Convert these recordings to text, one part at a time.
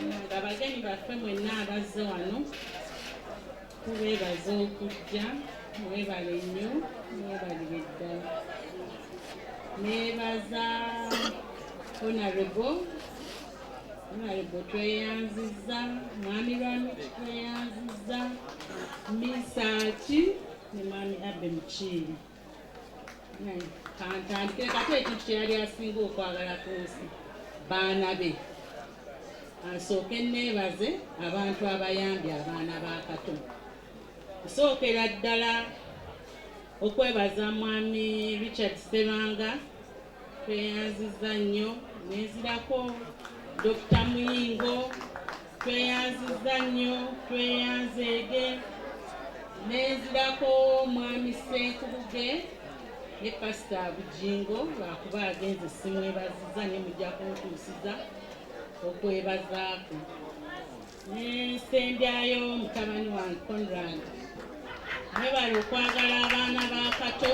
nga bagenyi baffe mwenna abazze wano tubeebaza okujja mwebale nnyo mwebalire ddala neebaza honorable tweyanzizza mwami lwamiki tweyanzizza misaaki ne mwami Abbe Mukiiri kantandikire kati ekintu kyeyali asinga okwagala ku nsi baana be asooke neebaze abantu abayambye abaana ba Kato nsookera ddala okwebaza mwami Richard Sserwanga tweyanzizza nnyo nezirako Dr. Muyingo tweyanzizza nnyo tweyanzeege nezirako mwami Senkubuge ne Pasita Bujingo lwakuba agenze simwebazizza ne mujja kuntuusiza okwebazaako nensembyayo mutabani wa Conrad mwebale okwagala abaana ba Kato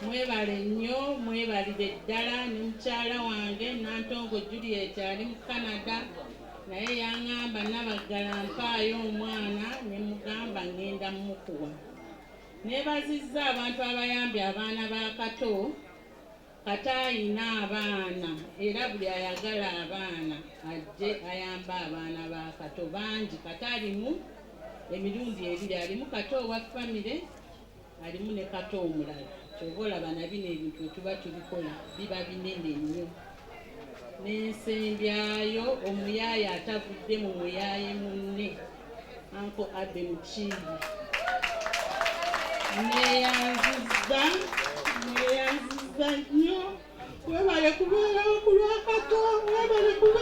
mwebale nnyo mwebalire ddala ne mukyala wange Nantongo Juliet ali mu Canada naye yaŋŋamba Nabaggala mpaayo omwana ne mugamba ngenda mmukuwa neebazizza abantu abayambye abaana ba Kato kata ayina abaana era buli ayagala abaana ajje ayamba abaana ba Kato bangi kata alimu emirundi ebiri alimu Kato owa famire alimu ne Kato omulala kyoba olaba na bino ebintu etuba tubikola biba binene nnyo n'ensembyayo omuyaaye atavudde mu muyaaye munne Uncle Abbe Mukiiri neyanzizza nnyo webale kubeerawo ku lwa Kato webale kubeerawo